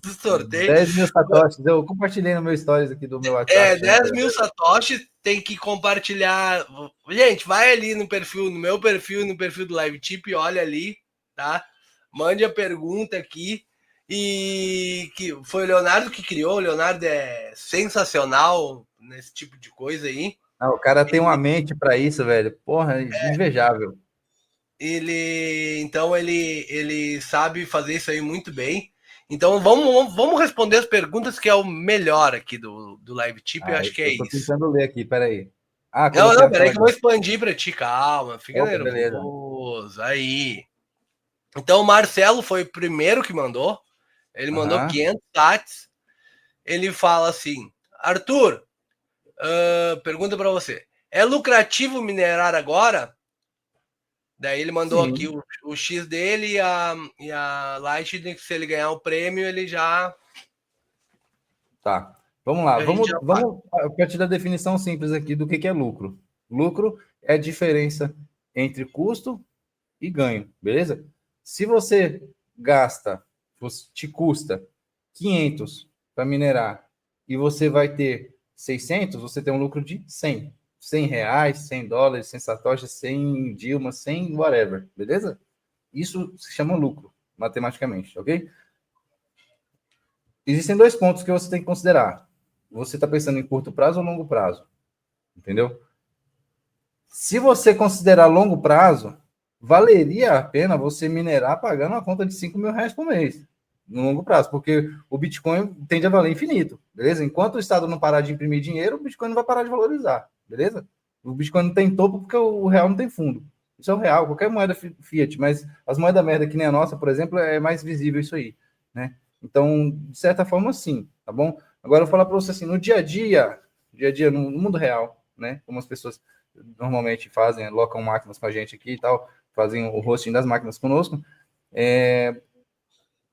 do sorteio. 10 mil satoshis. Eu compartilhei no meu stories aqui do meu WhatsApp. 10 mil satoshis, tem que compartilhar. Gente, vai ali no perfil, no meu perfil, no perfil do Live Tip, olha ali, tá? Mande a pergunta aqui. E que foi o Leonardo que criou. O Leonardo é sensacional nesse tipo de coisa aí. O cara tem uma mente para isso, velho. Porra, invejável. Então ele sabe fazer isso aí muito bem. Então vamos responder as perguntas, que é o melhor aqui do Live Tip, eu acho que é Eu tô isso. tentando ler aqui, peraí. Coloquei Não, a peraí tela que eu vou aqui. expandir para ti, calma, fica Opa, beleza. nervoso, aí. Então o Marcelo foi o primeiro que mandou, ele mandou Aham. 500 sats, ele fala assim, Arthur, pergunta para você, é lucrativo minerar agora? Daí ele mandou aqui Sim, o X dele e a Lightning, que se ele ganhar o prêmio, ele já, tá. Vamos lá. a gente já paga. Vamos a partir da definição simples aqui do que é lucro. Lucro é a diferença entre custo e ganho, beleza? Se você gasta, te custa 500 para minerar e você vai ter 600, você tem um lucro de 100. 100 reais, 100 dólares, 100 satoshis, 100 Dilma, 100 whatever, beleza? Isso se chama lucro, matematicamente, ok? Existem dois pontos que você tem que considerar. Você está pensando em curto prazo ou longo prazo, entendeu? Se você considerar longo prazo, valeria a pena você minerar pagando uma conta de 5 mil reais por mês, no longo prazo, porque o Bitcoin tende a valer infinito, beleza? Enquanto o Estado não parar de imprimir dinheiro, o Bitcoin não vai parar de valorizar, beleza? O Bitcoin não tem topo porque o real não tem fundo. Isso é o real, qualquer moeda fiat, mas as moedas merda que nem a nossa, por exemplo, é mais visível isso aí, né? Então, de certa forma, sim, tá bom? Agora eu vou falar para você assim, no dia a dia, no mundo real, né? Como as pessoas normalmente fazem, locam máquinas com a gente aqui e tal, fazem o hosting das máquinas conosco.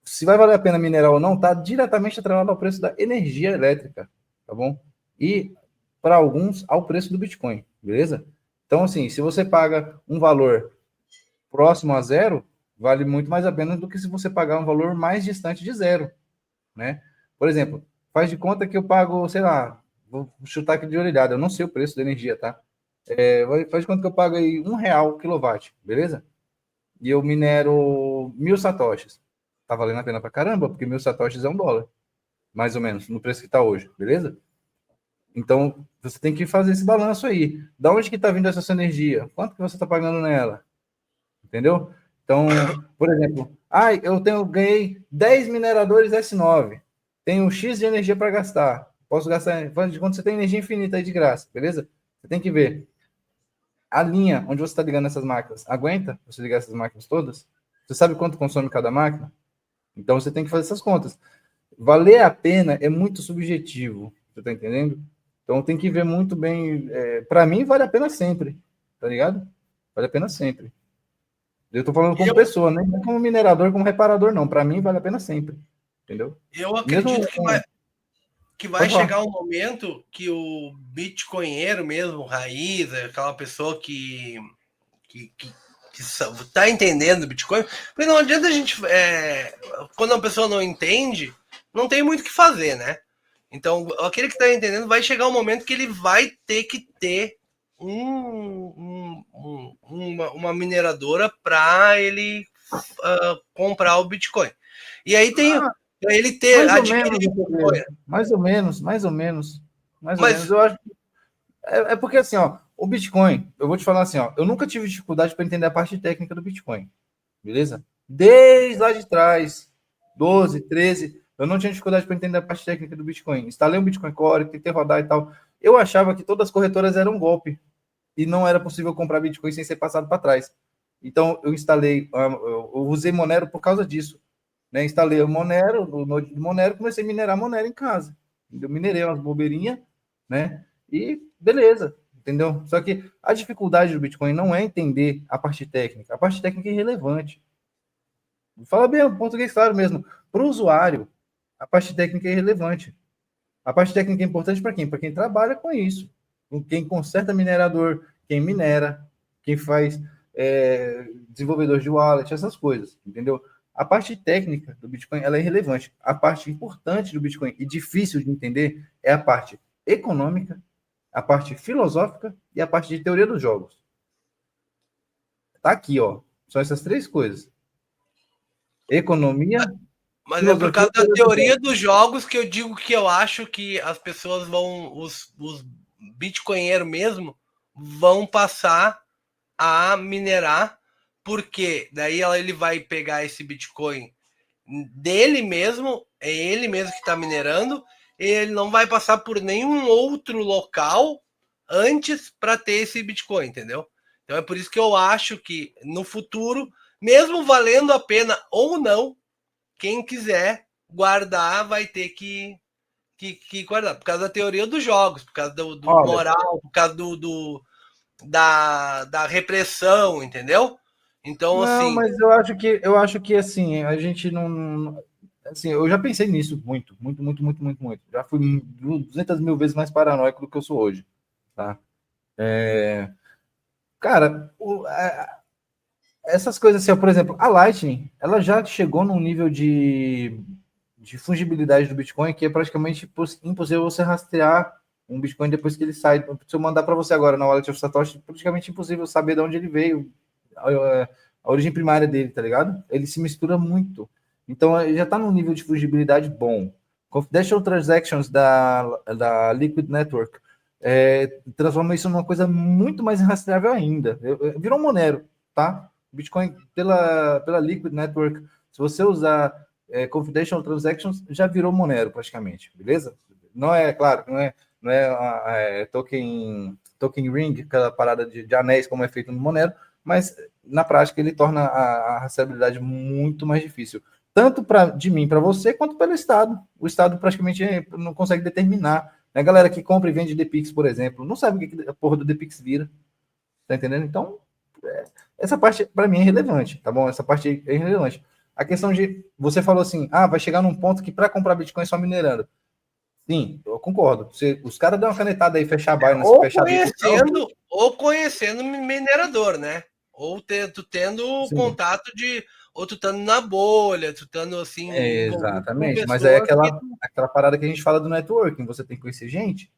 Se vai valer a pena minerar ou não, está diretamente atrelado ao preço da energia elétrica, tá bom? E, para alguns, ao preço do Bitcoin, beleza? Então, assim, se você paga um valor próximo a zero, vale muito mais a pena do que se você pagar um valor mais distante de zero, né? Por exemplo, faz de conta que eu pago, sei lá, vou chutar aqui de orelhada, eu não sei o preço da energia, tá? Faz de conta que eu pago aí R$ 1 quilowatt, beleza? E eu minero 1.000 satoshis. Tá valendo a pena pra caramba, porque 1.000 satoshis é $1, mais ou menos, no preço que tá hoje, beleza? Então, você tem que fazer esse balanço aí. Da onde que tá vindo essa sua energia? Quanto que você tá pagando nela? Entendeu? Então, por exemplo, ganhei 10 mineradores S9. Tenho X de energia para gastar. Posso gastar, faz de conta você tem energia infinita aí de graça, beleza? Você tem que ver a linha onde você está ligando essas máquinas. Aguenta você ligar essas máquinas todas? Você sabe quanto consome cada máquina? Então você tem que fazer essas contas. Valer a pena é muito subjetivo, você tá entendendo? Então tem que ver muito bem. Para mim, vale a pena sempre, tá ligado? Vale a pena sempre. Eu tô falando como Eu, pessoa, né? Não como minerador, como reparador, não. Para mim, vale a pena sempre. Entendeu? eu Mesmo. acredito que vai Pode falar. chegar um momento que o bitcoinheiro mesmo, raiz, aquela pessoa que tá entendendo o Bitcoin, porque não adianta a gente, quando a pessoa não entende, não tem muito o que fazer, né? Então, aquele que está entendendo vai chegar um momento que ele vai ter que ter uma mineradora para ele comprar o Bitcoin. E aí tem pra ele ter Mais ou menos, adquirir Bitcoin. mais ou menos, mais ou menos, mais ou menos. Mas Eu acho. É porque assim, ó, o Bitcoin, eu vou te falar assim, ó, eu nunca tive dificuldade para entender a parte técnica do Bitcoin, beleza? Desde lá de trás, 12, 13, eu não tinha dificuldade para entender a parte técnica do Bitcoin. Instalei um Bitcoin Core, tentei rodar e tal. Eu achava que todas as corretoras eram um golpe e não era possível comprar Bitcoin sem ser passado para trás. Então eu instalei, eu usei Monero por causa disso, né? Instalei o Monero, o Node de Monero, comecei a minerar Monero em casa. Eu minerei umas bobeirinhas, né? E beleza, entendeu? Só que a dificuldade do Bitcoin não é entender a parte técnica. A parte técnica é irrelevante. Fala bem o português claro mesmo. Para o usuário, a parte técnica é irrelevante. A parte técnica é importante para quem? Para quem trabalha com isso. Quem conserta minerador, quem minera, quem faz desenvolvedor de wallet, essas coisas, entendeu? A parte técnica do Bitcoin, ela é irrelevante. A parte importante do Bitcoin e difícil de entender é a parte econômica, a parte filosófica e a parte de teoria dos jogos. Tá aqui, ó. São essas três coisas. Economia, Mas é por filosofia causa e da teoria dos teoria jogos. dos jogos que eu digo que eu acho que as pessoas vão, os bitcoinheiros mesmo, vão passar a minerar, porque daí ele vai pegar esse Bitcoin dele mesmo, é ele mesmo que está minerando, e ele não vai passar por nenhum outro local antes para ter esse Bitcoin, entendeu? Então é por isso que eu acho que no futuro, mesmo valendo a pena ou não, quem quiser guardar vai ter que guardar, por causa da teoria dos jogos, por causa do Olha, moral, por causa da repressão, entendeu? Então, não, assim, mas eu acho que assim, a gente não. Assim, eu já pensei nisso muito, muito, muito, muito, muito, muito. Já fui 200 mil vezes mais paranoico do que eu sou hoje, tá? Cara, essas coisas assim, ó, por exemplo, a Lightning, ela já chegou num nível de fungibilidade do Bitcoin que é praticamente impossível você rastrear um Bitcoin depois que ele sai. Se eu mandar para você agora na Wallet of Satoshi, é praticamente impossível saber de onde ele veio, a origem primária dele, tá ligado? Ele se mistura muito. Então, ele já está num nível de fungibilidade bom. Confidential Transactions da Liquid Network transforma isso numa coisa muito mais rastreável ainda. Virou um Monero, tá? Bitcoin pela Liquid Network, se você usar Confidential Transactions, já virou Monero praticamente, beleza? Não é, claro, não é token ring, aquela parada de anéis como é feito no Monero, mas na prática ele torna a rastreabilidade muito mais difícil. Tanto de mim para você, quanto pelo Estado. O Estado praticamente não consegue determinar. A galera que compra e vende DPix, por exemplo, não sabe o que a porra do DPix vira. Tá entendendo? Então, essa parte para mim é relevante, tá bom? Essa parte é irrelevante. A questão de você falou assim, vai chegar num ponto que para comprar Bitcoin é só minerando. Sim, eu concordo. Os caras dão uma canetada aí, fechar a Binance, fechar a Bitcoin. ou conhecendo minerador, né? Ou tu tendo Sim, contato de. Ou tu estando na bolha, tu estando assim, envolvido com exatamente. Mas aí é pessoas que. aquela parada que a gente fala do networking, você tem que conhecer gente.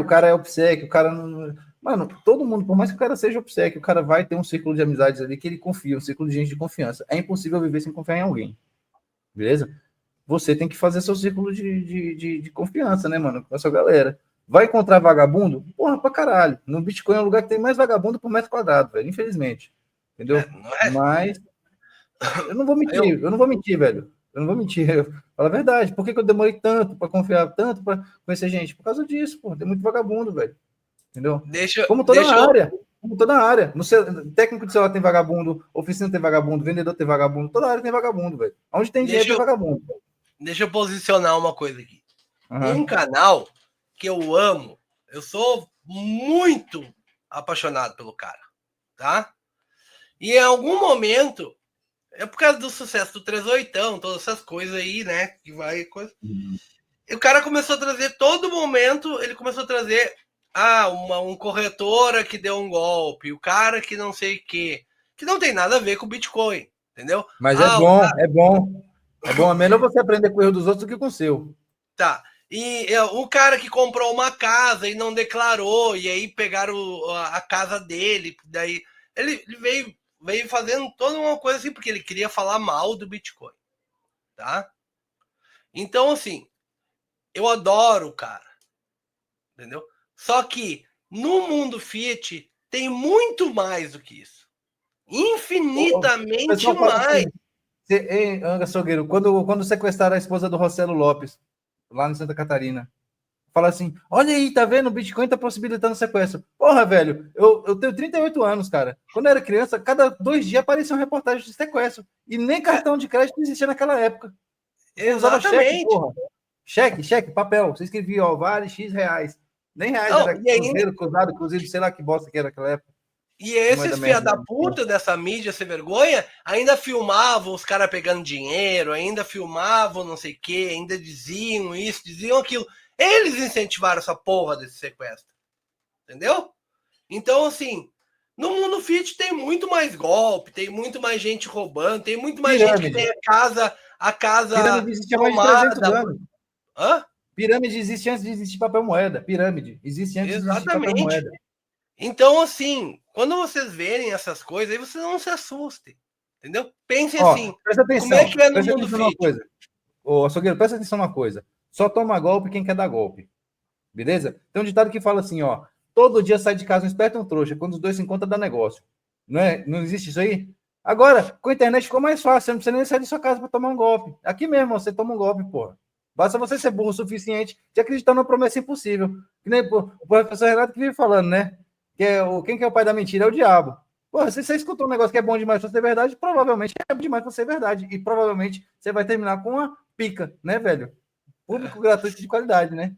O cara é obséquio, o cara não. Mano, todo mundo, por mais que o cara seja obséquio, o cara vai ter um círculo de amizades ali que ele confia, um círculo de gente de confiança. É impossível viver sem confiar em alguém, beleza? Você tem que fazer seu círculo de confiança, né, mano? Com a sua galera. Vai encontrar vagabundo? Porra, pra caralho. No Bitcoin é um lugar que tem mais vagabundo por metro quadrado, velho, infelizmente. Entendeu? Não é? Mas eu não vou Eu, mentir, velho. Eu não vou mentir. Eu falo a verdade. Por que eu demorei tanto para confiar, tanto para conhecer gente? Por causa disso, pô. Tem muito vagabundo, velho. Entendeu? deixa, Como toda deixa, a área. Como toda a área. Técnico de celular tem vagabundo, oficina tem vagabundo, vendedor tem vagabundo, toda área tem vagabundo, velho. Onde tem dinheiro deixa, tem vagabundo. deixa eu posicionar uma coisa aqui. Um Uhum. canal que eu amo, eu sou muito apaixonado pelo cara, tá? E em algum momento, é por causa do sucesso do 38, todas essas coisas aí, né? Que vai. Coisa. E o cara começou a trazer, todo momento, ele começou a trazer um corretora que deu um golpe, o cara que não sei o quê, que não tem nada a ver com o Bitcoin, entendeu? Mas é O bom, é bom. É bom. É melhor você aprender com o erro dos outros do que com o seu. Tá. E o cara que comprou uma casa e não declarou, e aí pegaram a casa dele, daí ele veio fazendo toda uma coisa assim, porque ele queria falar mal do Bitcoin, tá? Então, assim, eu adoro o cara, entendeu? Só que no mundo Fiat tem muito mais do que isso. O Infinitamente pessoal fala mais. assim, Anga Sogueiro, quando sequestraram a esposa do Rossello Lopes, lá em Santa Catarina, fala assim: olha aí, tá vendo? O Bitcoin tá possibilitando sequestro. Porra, velho, eu tenho 38 anos, cara. Quando eu era criança, cada 2 dias aparecia uma reportagem de sequestro. E nem cartão de crédito existia naquela época. O povo usava cheque, Exatamente. porra. Cheque, papel. Você escrevia, ó, vale X reais. Nem reais, Não, era cruzeiro, cruzado, cruzeiro, sei lá que bosta que era naquela época. E Que moeda esses filha merda. da puta dessa mídia sem vergonha ainda filmavam os caras pegando dinheiro, ainda filmavam não sei o que, ainda diziam isso, diziam aquilo. Eles incentivaram essa porra desse sequestro. Entendeu? Então, assim, No mundo fit tem muito mais golpe, tem muito mais gente roubando, tem muito mais gente que tem Pirâmide. a casa Pirâmide existe há mais de 300 tomada. anos. Hã? Pirâmide existe antes de existir papel moeda. Pirâmide existe antes de existir papel Exatamente. moeda. Então, assim, quando vocês verem essas coisas, aí vocês não se assustem. Entendeu? Pensem Ó, assim, presta como é atenção. que é no Presta mundo atenção numa fit? coisa. Ô, açougueiro, presta atenção numa coisa. Só toma golpe quem quer dar golpe. Beleza? Tem um ditado que fala assim, ó. Todo dia sai de casa um esperto e um trouxa. Quando os dois se encontram, dá negócio. Não é? Não existe isso aí? Agora, com a internet ficou mais fácil. Você não precisa nem sair de sua casa para tomar um golpe. Aqui mesmo, você toma um golpe, porra. Basta você ser burro o suficiente de acreditar numa promessa impossível. Que nem o professor Renato que vive falando, né? Quem que é o pai da mentira é o diabo. Porra, se você escutou um negócio que é bom demais para ser verdade, provavelmente é bom demais para ser verdade. E provavelmente você vai terminar com uma pica, né, velho? Público gratuito de qualidade, né?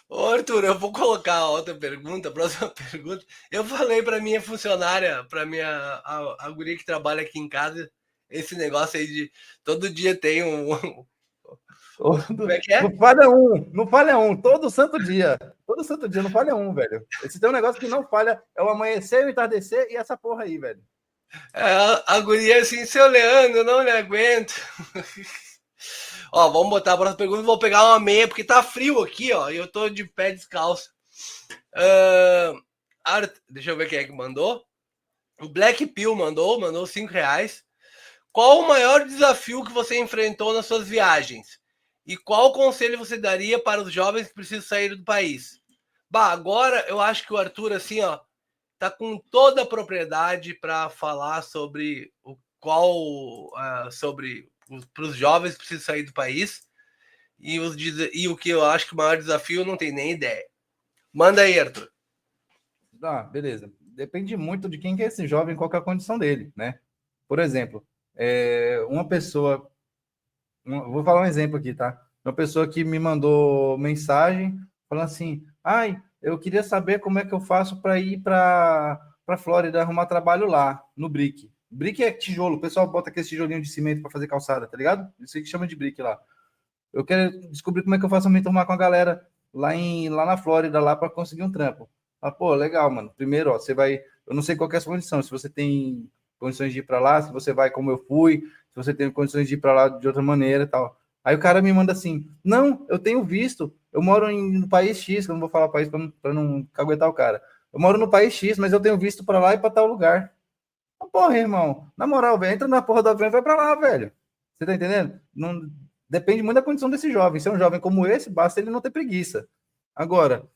Ô, Arthur, eu vou colocar outra pergunta, a próxima pergunta. Eu falei para minha funcionária, para minha a guria que trabalha aqui em casa, esse negócio aí de todo dia tem como é que é? Não falha um, não falha um, todo santo dia. Todo santo dia, não falha um, velho. Esse tem um negócio que não falha, é o amanhecer, o entardecer e essa porra aí, velho. A guria assim, seu Leandro, eu não lhe aguento. Ó, vamos botar a próxima pergunta. Vou pegar uma meia, porque tá frio aqui, ó. E eu tô de pé descalço. Deixa eu ver quem é que mandou. O Black Pill mandou R$ 5. Qual o maior desafio que você enfrentou nas suas viagens? E qual conselho você daria para os jovens que precisam sair do país? Bah, agora eu acho que o Arthur, assim, ó, tá com toda a propriedade para falar sobre sobre para os jovens que precisam sair do país e o que eu acho que o maior desafio eu não tenho nem ideia. Manda aí, Arthur. Ah, beleza. Depende muito de quem que é esse jovem, qual que é a condição dele, né? Por exemplo, uma pessoa. Vou falar um exemplo aqui, tá? Uma pessoa que me mandou mensagem falando assim: ai, eu queria saber como é que eu faço para ir para Flórida arrumar trabalho lá, no Brick. Brick é tijolo, o pessoal bota aquele tijolinho de cimento para fazer calçada, tá ligado? Isso aí que chama de Brick lá. Eu quero descobrir como é que eu faço para me turmar com a galera lá na Flórida, lá para conseguir um trampo. Ah, pô, legal, mano. Primeiro, ó, você vai. Eu não sei qual que é a sua condição, se você tem condições de ir para lá, se você vai como eu fui, se você tem condições de ir para lá de outra maneira e tal. Aí o cara me manda assim: não, eu tenho visto, eu moro no país X, que eu não vou falar país para não caguetar o cara. Eu moro no país X, mas eu tenho visto para lá e para tal lugar. Ah, porra, irmão, na moral, velho, entra na porra do avião e vai para lá, velho. Você tá entendendo? Não, depende muito da condição desse jovem. Se é um jovem como esse, basta ele não ter preguiça. Agora,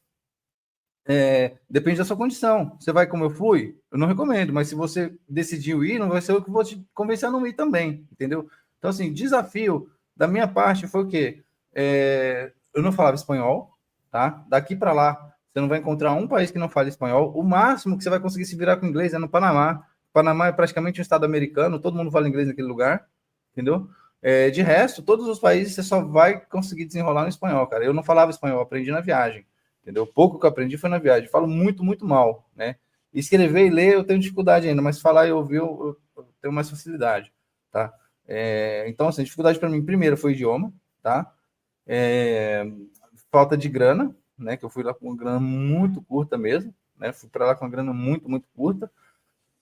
depende da sua condição. Você vai como eu fui? Eu não recomendo, mas se você decidiu ir, não vai ser eu que vou te convencer a não ir também, entendeu? Então, assim, desafio da minha parte foi o quê? Eu não falava espanhol, tá? Daqui para lá, você não vai encontrar um país que não fale espanhol. O máximo que você vai conseguir se virar com inglês é no Panamá. O Panamá é praticamente um estado americano, todo mundo fala inglês naquele lugar, entendeu? De resto, todos os países você só vai conseguir desenrolar no espanhol, cara. Eu não falava espanhol, aprendi na viagem, entendeu? Pouco que eu aprendi foi na viagem. Falo muito, muito mal, né? Escrever e ler eu tenho dificuldade ainda, mas falar e ouvir eu tenho mais facilidade, tá? Então, assim, a dificuldade para mim, primeiro, foi o idioma, tá? Falta de grana, né? Que eu fui lá com uma grana muito curta mesmo, né? Fui para lá com uma grana muito, muito curta.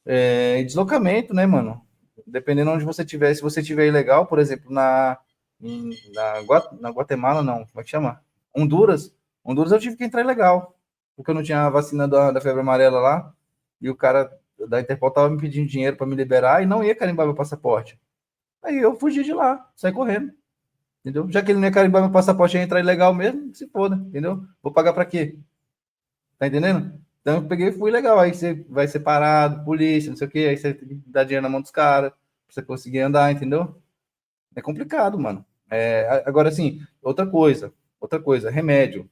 E deslocamento, né, mano? Dependendo onde você tiver, se você tiver ilegal, por exemplo, na Guatemala, não, como é que chama? Honduras. Honduras eu tive que entrar ilegal, porque eu não tinha a vacina da febre amarela lá, e o cara da Interpol tava me pedindo dinheiro para me liberar e não ia carimbar meu passaporte. Aí eu fugi de lá, saí correndo, entendeu? Já que ele não ia carimbar meu passaporte e ia entrar ilegal mesmo, se foda, entendeu? Vou pagar para quê? Tá entendendo? Então eu peguei e fui legal. Aí você vai separado, polícia, não sei o quê. Aí você tem que dar dinheiro na mão dos caras pra você conseguir andar, entendeu? É complicado, mano. Agora, assim, outra coisa, remédio.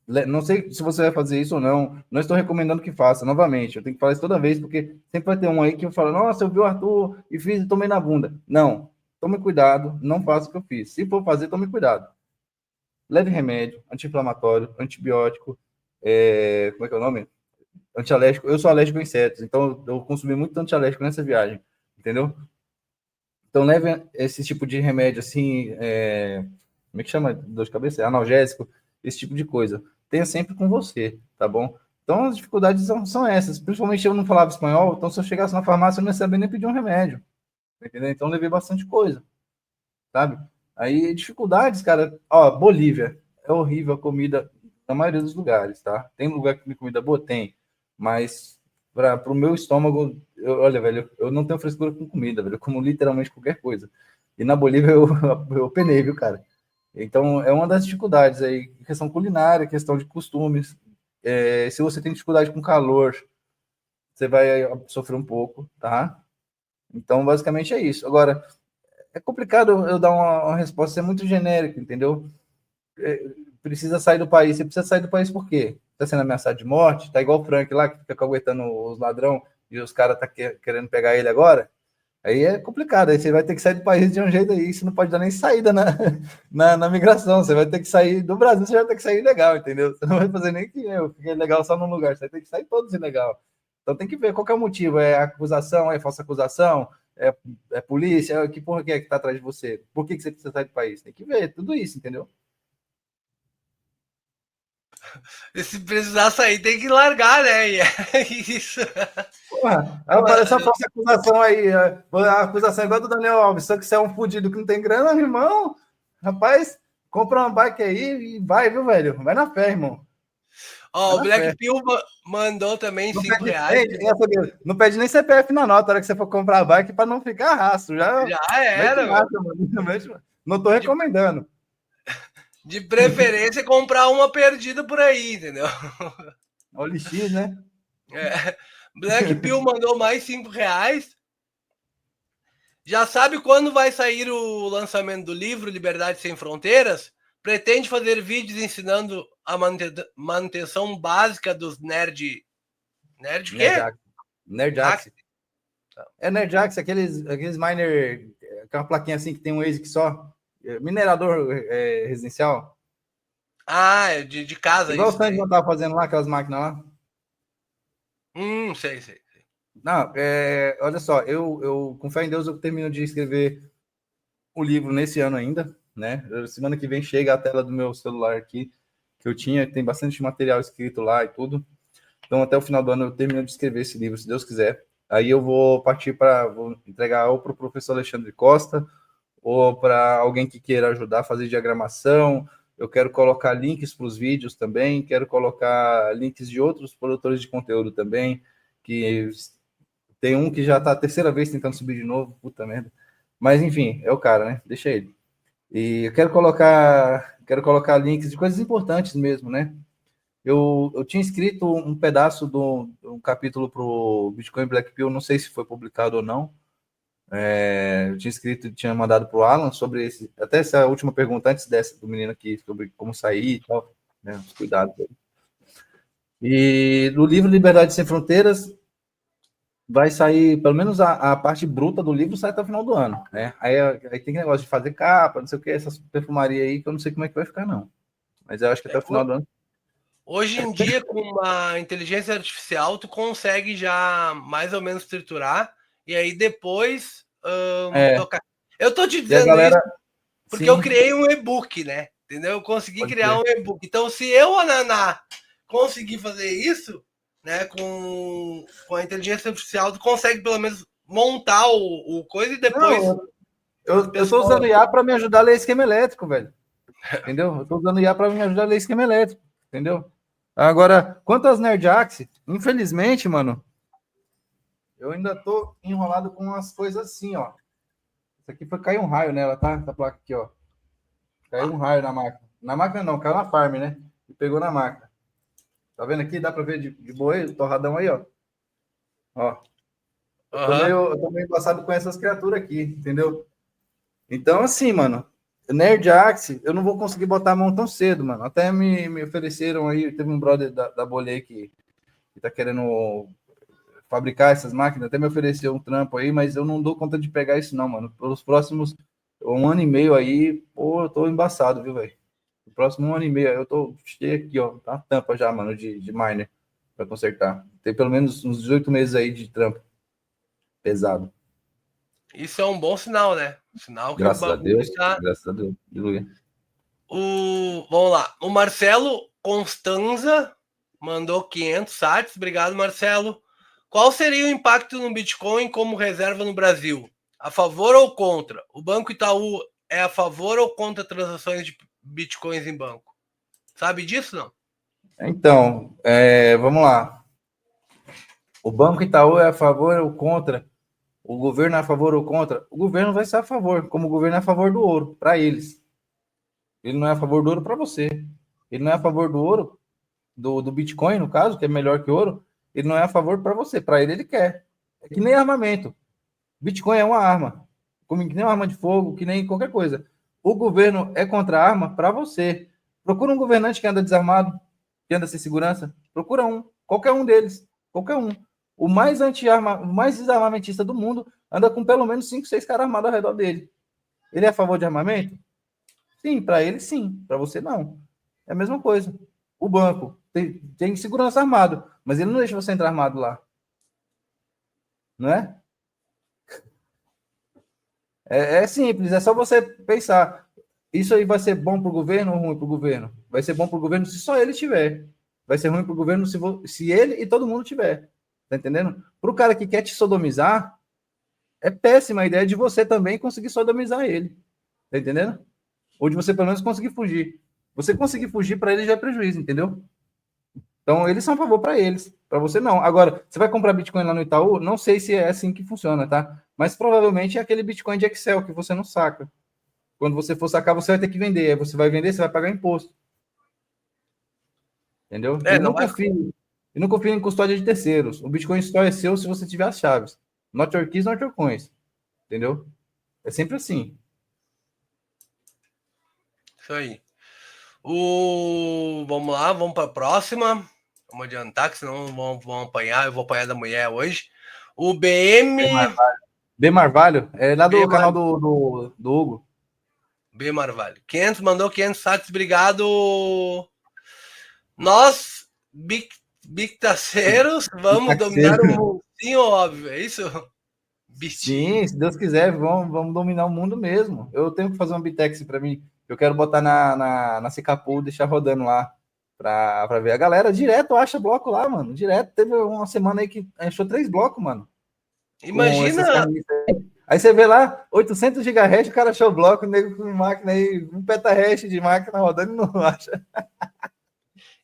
Não sei se você vai fazer isso ou não. Não estou recomendando que faça, novamente. Eu tenho que falar isso toda vez, porque sempre vai ter um aí que fala: nossa, eu vi o Arthur e fiz e tomei na bunda. Não. Tome cuidado, não faça o que eu fiz. Se for fazer, tome cuidado. Leve remédio, anti-inflamatório, antibiótico, como é que é o nome? Antialérgico. Eu sou alérgico a insetos, então eu consumi muito antialérgico nessa viagem, entendeu? Então leve esse tipo de remédio assim, como é que chama? Dor de cabeça? Analgésico, esse tipo de coisa. Tenha sempre com você, tá bom? Então, as dificuldades são essas. Principalmente eu não falava espanhol, então se eu chegasse na farmácia, eu não ia saber nem pedir um remédio. Entendeu? Então, eu levei bastante coisa, sabe? Aí, dificuldades, cara. Ó, Bolívia. É horrível a comida na maioria dos lugares, tá? Tem lugar que tem comida boa? Tem. Mas, para o meu estômago, olha, velho, eu não tenho frescura com comida, velho. Eu como literalmente qualquer coisa. E na Bolívia eu penei, viu, cara? Então, é uma das dificuldades aí, questão culinária, questão de costumes. Se você tem dificuldade com calor, você vai sofrer um pouco, tá? Então, basicamente é isso. Agora, é complicado eu dar uma resposta, é muito genérica, entendeu? Precisa sair do país. Você precisa sair do país por quê? Está sendo ameaçado de morte? Tá igual o Frank lá, que fica aguentando os ladrão e os caras tá querendo pegar ele agora? Aí é complicado, aí você vai ter que sair do país de um jeito aí, você não pode dar nem saída na migração, você vai ter que sair do Brasil, você vai ter que sair ilegal, entendeu? Você não vai fazer nem que eu fiquei legal só num lugar, você vai ter que sair todos ilegal. Então tem que ver qual que é o motivo, é acusação, é falsa acusação, é polícia, que porra que é que tá atrás de você? Por que você precisa sair do país? Tem que ver tudo isso, entendeu? E se precisar sair, tem que largar, né? E é isso. Porra, essa falsa acusação aí, a acusação é igual do Daniel Alves, só que você é um fudido que não tem grana, irmão. Rapaz, compra uma bike aí e vai, viu, velho? Vai na fé, irmão. Ó, o Black Pill mandou também Não R$ 5. não pede nem CPF na nota, na hora que você for comprar a bike, para não ficar rastro. Já Já era, mete, mano. Não tô recomendando. De preferência, comprar uma perdida por aí, entendeu? OLX, né? Black Pill mandou mais R$ 5. Já sabe quando vai sair o lançamento do livro Liberdade Sem Fronteiras? Pretende fazer vídeos ensinando a manutenção básica dos nerd. Nerd o quê? Nerdjax. É Nerdjax, aqueles miner, aquela plaquinha assim que tem um ASIC só. Minerador residencial. Ah, é de casa. Igual isso o Sandy não tava fazendo lá, aquelas máquinas lá. Sei. Não, olha só, eu com fé em Deus eu termino de escrever o livro nesse ano ainda, né? Semana que vem chega a tela do meu celular aqui, que eu tinha, tem bastante material escrito lá e tudo. Então, até o final do ano eu termino de escrever esse livro, se Deus quiser. Aí eu vou vou entregar ou para o professor Alexandre Costa, ou para alguém que queira ajudar a fazer diagramação. Eu quero colocar links para os vídeos também, quero colocar links de outros produtores de conteúdo também, que tem um que já está a terceira vez tentando subir de novo, puta merda. Mas enfim, é o cara, né? Deixa ele. E eu quero colocar links de coisas importantes mesmo, né? Eu tinha escrito um pedaço do um capítulo para o Bitcoin Black Pill, não sei se foi publicado ou não. Eu tinha escrito, tinha mandado para o Alan sobre até essa última pergunta antes dessa do menino aqui, sobre como sair e tal, né? Os cuidados dele. E no livro Liberdade Sem Fronteiras, vai sair, pelo menos a parte bruta do livro sai até o final do ano, né? Aí tem negócio de fazer capa, não sei o que, essas perfumaria aí, que eu não sei como é que vai ficar, não. Mas eu acho que até o final do ano. Hoje em dia, com uma inteligência artificial, tu consegue já mais ou menos triturar e aí depois tocar. Eu tô te dizendo galera, isso porque sim, eu criei um e-book, né? Entendeu? Eu consegui criar um e-book. Então, se eu, Ananá, conseguir fazer isso, né, com a inteligência artificial, tu consegue pelo menos montar o coisa e depois. Não, eu tô usando IA para me ajudar a ler esquema elétrico, velho. Entendeu? Eu tô usando IA para me ajudar a ler esquema elétrico, entendeu? Agora, quanto às Nerdjax, infelizmente, mano, eu ainda tô enrolado com umas coisas assim, ó. Isso aqui foi cair um raio nela, tá? Essa placa aqui, ó. Caiu um raio na máquina. Na máquina não, caiu na farm, né? E pegou na máquina. Tá vendo aqui? Dá pra ver de boa aí, o torradão aí, ó. Ó. Eu tô meio embaçado com essas criaturas aqui, entendeu? Então, assim, mano, Nerd Axe, eu não vou conseguir botar a mão tão cedo, mano. Até me ofereceram aí, teve um brother da Bolê que tá querendo fabricar essas máquinas, até me ofereceu um trampo aí, mas eu não dou conta de pegar isso não, mano. Pelos próximos 1 ano e meio aí, pô, eu tô embaçado, viu, velho? No próximo 1 ano e meio, eu tô cheio aqui, ó, tá a tampa já, mano, de miner pra consertar. Tem pelo menos uns 18 meses aí de trampo pesado. Isso é um bom sinal, né? Sinal que o Graças a bagulho Deus, está. graças a Deus. Aleluia. Vamos lá. O Marcelo Constanza mandou 500 sats. Obrigado, Marcelo. Qual seria o impacto no Bitcoin como reserva no Brasil? A favor ou contra? O Banco Itaú é a favor ou contra transações de Bitcoins em banco? Sabe disso, não? Então, vamos lá. O Banco Itaú é a favor ou contra? O governo é a favor ou contra? O governo vai ser a favor, como o governo é a favor do ouro, para eles. Ele não é a favor do ouro para você. Ele não é a favor do ouro, do Bitcoin, no caso, que é melhor que ouro. Ele não é a favor para você. Para ele quer. É que nem armamento. Bitcoin é uma arma. Como que nem uma arma de fogo, que nem qualquer coisa. O governo é contra a arma para você. Procura um governante que anda desarmado, que anda sem segurança. Procura um. Qualquer um deles. Qualquer um. O mais anti-arma, o mais desarmamentista do mundo anda com pelo menos 5, 6 caras armados ao redor dele. Ele é a favor de armamento? Sim, para ele sim. Para você não. É a mesma coisa. O banco tem segurança armado, mas ele não deixa você entrar armado lá. Não é? É simples, é só você pensar. Isso aí vai ser bom para o governo ou ruim para o governo? Vai ser bom para o governo se só ele tiver. Vai ser ruim para o governo se ele e todo mundo tiver. Tá entendendo? Para o cara que quer te sodomizar, é péssima a ideia de você também conseguir sodomizar ele. Tá entendendo? Ou de você pelo menos conseguir fugir. Você conseguir fugir para ele já é prejuízo, entendeu? Então, eles são a favor para eles, para você não. Agora, você vai comprar Bitcoin lá no Itaú? Não sei se é assim que funciona, tá? Mas provavelmente é aquele Bitcoin de Excel que você não saca. Quando você for sacar, você vai ter que vender. Aí você vai vender, você vai pagar imposto. Entendeu? E Não vai. não confie em custódia de terceiros. O Bitcoin só é seu se você tiver as chaves. Not your keys, not your coins. Entendeu? É sempre assim. Isso aí. Vamos lá, vamos para a próxima. Vamos adiantar, que senão vão apanhar. Eu vou apanhar da mulher hoje. O BM. B Marvalho, é lá do B canal do Hugo. B Marvalho. 500, mandou 500 sats, obrigado. Nós, bictaceiros, vamos dominar o mundo. Sim, óbvio, é isso? Bichinho. Sim, se Deus quiser, vamos dominar o mundo mesmo. Eu tenho que fazer uma Bitex para mim. Eu quero botar na Cicapu, deixar rodando lá para ver. A galera direto acha bloco lá, mano. Direto. Teve uma semana aí que achou 3 blocos, mano. Imagina. Aí você vê lá, 800 GHz, o cara achou o bloco, nego com máquina aí, 1 petahash de máquina rodando e não acha.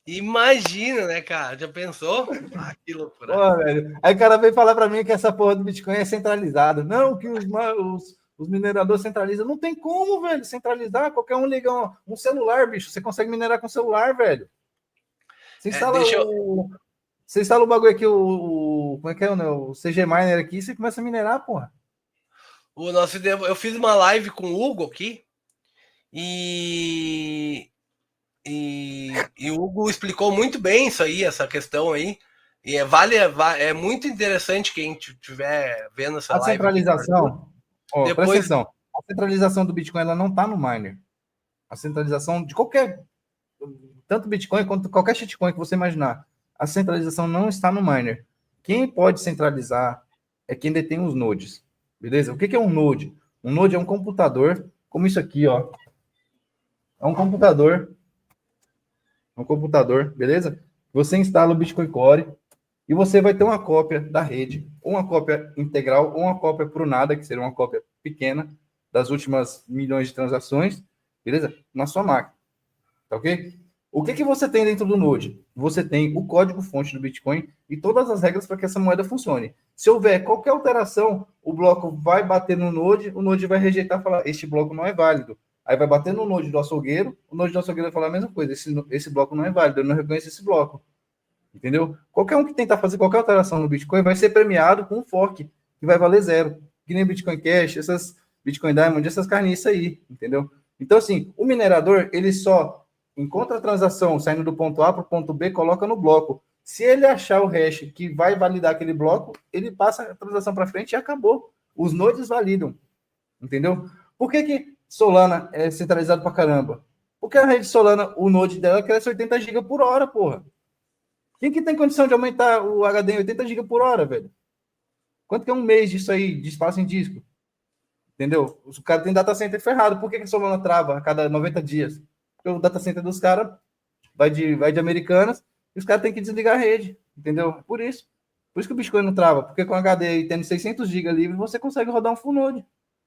Imagina, né, cara? Já pensou? Ah, que loucura. Pô, velho. Aí o cara veio falar para mim que essa porra do Bitcoin é centralizada. Não, que os mineradores centralizam. Não tem como, velho, centralizar. Qualquer um liga um celular, bicho. Você consegue minerar com celular, velho. Você instala Você instala o bagulho aqui, como é que é, né? O CG Miner aqui, e você começa a minerar, porra. Eu fiz uma live com o Hugo aqui e o Hugo explicou muito bem isso aí, essa questão aí. E é muito interessante quem estiver vendo essa A live aqui. centralização, presta Depois, atenção. A centralização do Bitcoin ela não está no miner. A centralização de qualquer, tanto Bitcoin quanto qualquer shitcoin que você imaginar, a centralização não está no miner. Quem pode centralizar é quem detém os nodes. Beleza? O que é um node? Um node é um computador, como isso aqui, ó. É um computador. É um computador, beleza? Você instala o Bitcoin Core e você vai ter uma cópia da rede, ou uma cópia integral, ou uma cópia por nada, que seria uma cópia pequena das últimas milhões de transações, beleza? Na sua máquina, tá ok? O que você tem dentro do Node? Você tem o código-fonte do Bitcoin e todas as regras para que essa moeda funcione. Se houver qualquer alteração, o bloco vai bater no Node, o Node vai rejeitar e falar, este bloco não é válido. Aí vai bater no Node do açougueiro, o Node do açougueiro vai falar a mesma coisa, esse bloco não é válido, eu não reconheço esse bloco. Entendeu? Qualquer um que tentar fazer qualquer alteração no Bitcoin vai ser premiado com um fork, que vai valer 0. Que nem Bitcoin Cash, essas Bitcoin Diamond, essas carniças aí, entendeu? Então, assim, o minerador, ele só encontra a transação saindo do ponto A para o ponto B, coloca no bloco. Se ele achar o hash que vai validar aquele bloco, ele passa a transação para frente e acabou. Os nodes validam, entendeu? Por que Solana é centralizado para caramba? Porque a rede Solana, o node dela cresce 80 GB por hora, porra. Quem que tem condição de aumentar o HD em 80 GB por hora, velho? Quanto que é um mês disso aí, de espaço em disco? Entendeu? O cara tem data center ferrado. Por que a Solana trava a cada 90 dias? Porque o data center dos caras vai de Americanas, E os caras têm que desligar a rede, entendeu? Por isso. Por isso que o Bitcoin não trava, porque com HD e tendo 600 GB livre, você consegue rodar um full node,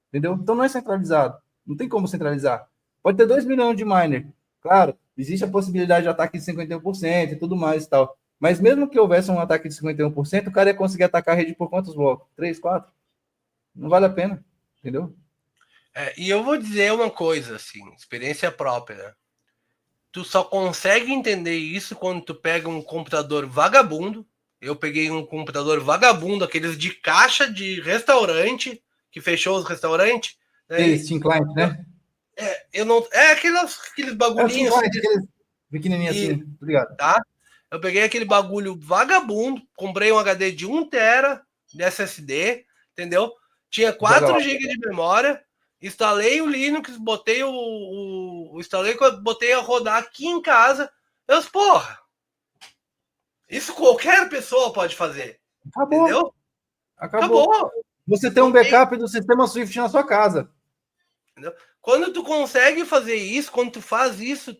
entendeu? Então não é centralizado. Não tem como centralizar. Pode ter 2 milhões de miner. Claro, existe a possibilidade de ataque de 51% e tudo mais e tal. Mas mesmo que houvesse um ataque de 51%, o cara ia conseguir atacar a rede por quantos blocos? 3, 4? Não vale a pena, entendeu? E eu vou dizer uma coisa, assim, experiência própria, né? Tu só consegue entender isso quando tu pega um computador vagabundo. Eu peguei um computador vagabundo, aqueles de caixa de restaurante, que fechou os restaurantes. Aquele Daí, Steam Client, né? eu não. É aqueles É o Steam bagulhinhos assim, Client, aquele pequenininho e, assim, obrigado. tá? Eu peguei aquele bagulho vagabundo, comprei um HD de 1 TB de SSD, entendeu? Tinha Joga lá. 4 GB de memória, instalei o Linux, botei instalei, botei a rodar aqui em casa. Eu disse, porra, isso qualquer pessoa pode fazer, Acabou. entendeu? Acabou. Acabou. Você tem um Não tem, backup do sistema Swift na sua casa. entendeu? Quando tu consegue fazer isso, quando tu faz isso,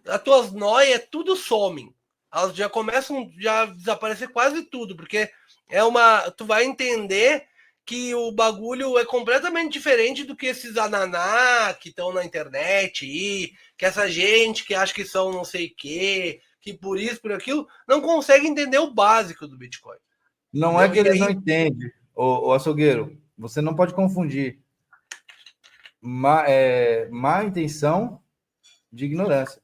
as tuas noias tudo somem. Elas já começam já desaparecer quase tudo, porque tu vai entender que o bagulho é completamente diferente do que esses ananá que estão na internet e que essa gente que acha que são não sei o quê, que por isso, por aquilo, não consegue entender o básico do Bitcoin. Não é Entendeu? que E eles não aí, entendem, o açougueiro. Você não pode confundir má intenção de ignorância.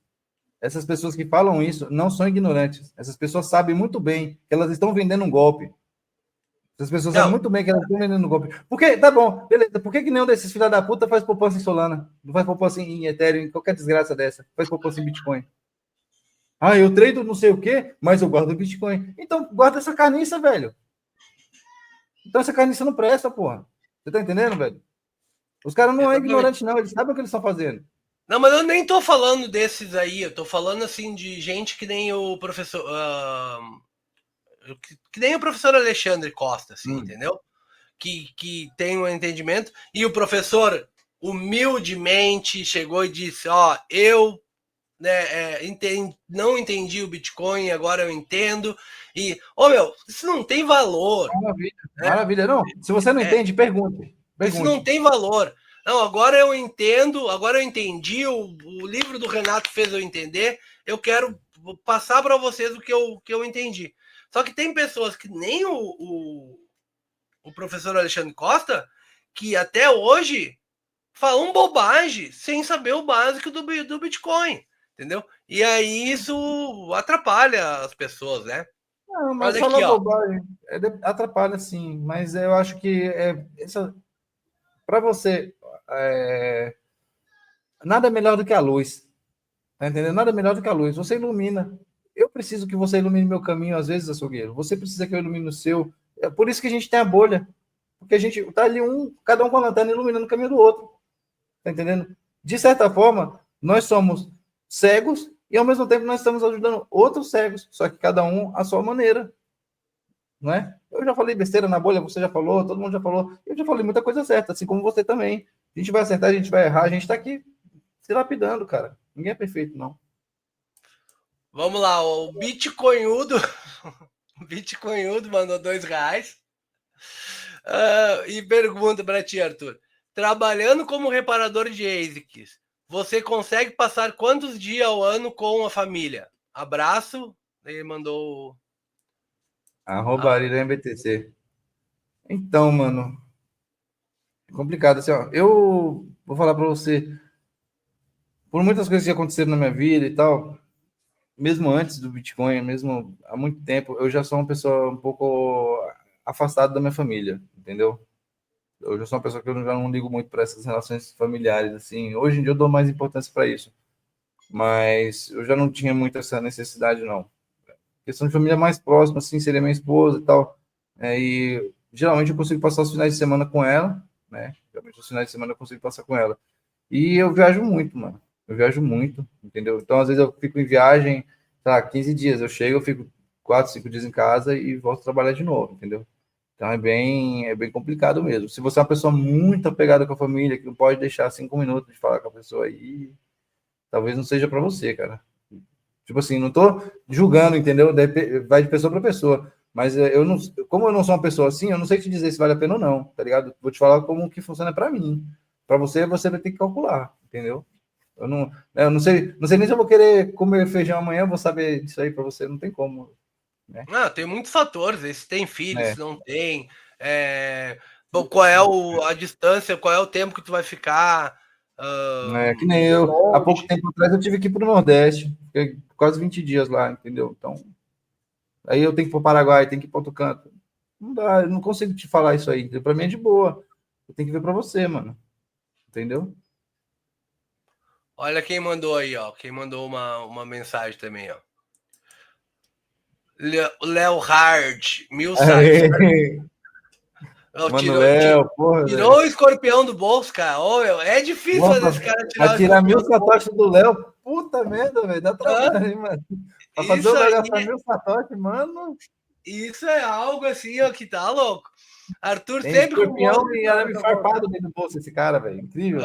Essas pessoas que falam isso não são ignorantes. Essas pessoas sabem muito bem que elas estão vendendo um golpe. Essas pessoas sabem não, muito bem que elas estão vendendo um golpe. Porque, tá bom, beleza. Por que, que nenhum desses filha da puta faz poupança em Solana? Não faz poupança em Ethereum, em qualquer desgraça dessa? Faz poupança em Bitcoin. Ah, eu trado não sei o quê, mas eu guardo Bitcoin. Então, guarda essa carniça, velho. Então, essa carniça não presta, porra. Você tá entendendo, velho? Os caras não são exatamente. ignorantes, não. Eles sabem o que eles estão fazendo. Não, mas eu nem tô falando desses aí, eu tô falando assim de gente que nem o professor. Que nem o professor Alexandre Costa, assim, entendeu? Que tem um entendimento, e o professor humildemente chegou e disse: Ó, eu né, não entendi o Bitcoin, agora eu entendo. E, ô meu, isso não tem valor, Maravilha, né? maravilha. Não, se você não É, entende, pergunte. isso não Pergunte. tem valor. Não, agora eu entendo, agora eu entendi, o livro do Renato fez eu entender, eu quero passar para vocês o que eu entendi. Só que tem pessoas que nem o professor Alexandre Costa, que até hoje falam bobagem sem saber o básico do Bitcoin, entendeu? E aí isso atrapalha as pessoas, né? Não, mas Olha falar aqui, ó. bobagem atrapalha, sim. Mas eu acho que para você, é, nada é melhor do que a luz. Tá entendendo? Nada é melhor do que a luz. Você ilumina. Eu preciso que você ilumine meu caminho, às vezes, açougueiro. Você precisa que eu ilumine o seu. É por isso que a gente tem a bolha. Porque a gente tá ali cada um com a lanterna iluminando o caminho do outro. Tá entendendo? De certa forma, nós somos cegos e ao mesmo tempo nós estamos ajudando outros cegos, só que cada um à sua maneira, não é? Eu já falei besteira na bolha, você já falou, todo mundo já falou, eu já falei muita coisa certa, assim como você também. A gente vai acertar, a gente vai errar, a gente está aqui se lapidando, cara. Ninguém é perfeito, não. Vamos lá, o Bitcoinhudo, o Bitcoinhudo mandou R$ 2. E pergunta para ti, Arthur. Trabalhando como reparador de ASICs, você consegue passar quantos dias ao ano com a família? Abraço. Ele mandou. Arroba Arira MBTC. Então, mano, é complicado assim, ó. Eu vou falar para você, por muitas coisas que aconteceram na minha vida e tal, mesmo antes do Bitcoin, mesmo há muito tempo, eu já sou uma pessoa um pouco afastada da minha família, entendeu? Eu já sou uma pessoa que eu já não ligo muito para essas relações familiares, assim. Hoje em dia eu dou mais importância para isso, mas eu já não tinha muito essa necessidade, não. A questão de família mais próxima, assim, seria minha esposa e tal. E geralmente eu consigo passar os finais de semana com ela, né? Geralmente os finais de semana eu consigo passar com ela. E eu viajo muito, mano. Eu viajo muito, entendeu? Então, às vezes eu fico em viagem, sei lá, 15 dias. Eu chego, eu fico 4, 5 dias em casa e volto a trabalhar de novo, entendeu? Então é bem complicado mesmo. Se você é uma pessoa muito apegada com a família, que não pode deixar 5 minutos de falar com a pessoa aí, talvez não seja para você, cara. Tipo assim, não tô julgando, entendeu? Vai de pessoa para pessoa. Mas eu não, como eu não sou uma pessoa assim, eu não sei te dizer se vale a pena ou não, tá ligado? Vou te falar como que funciona para mim. Para você, você vai ter que calcular, entendeu? Eu não sei nem se eu vou querer comer feijão amanhã, vou saber disso aí para você, não tem como, né? Não, tem muitos fatores, se tem filho, É, se não tem, bom, qual é a distância, qual é o tempo que tu vai ficar que nem eu, há pouco longe. tempo atrás eu tive que ir para o Nordeste, fiquei quase 20 dias lá, entendeu? Então, aí eu tenho que ir para o Paraguai, tenho que ir para outro canto. Não dá, eu não consigo te falar isso aí. Para mim é de boa. Eu tenho que ver para você, mano. Entendeu? Olha quem mandou aí, ó. Quem mandou uma mensagem também, ó. Léo Hard, 1.000 sites. Aê, Tirou, Manuel, porra, tirou velho. o escorpião do bolso, cara. Ô, é difícil fazer esse cara Pra tirar o tirar mil escorpião do bolso. satoshis do Léo, puta merda, velho. Dá Hã? trabalho, hein, mano. Pra fazer o Isso Léo aí, gastar mil satoshis, mano. isso é algo assim, ó, que tá louco. Arthur Tem sempre com o bolso escorpião e na arame tua volta. farpado dentro do bolso, esse cara, velho. Incrível.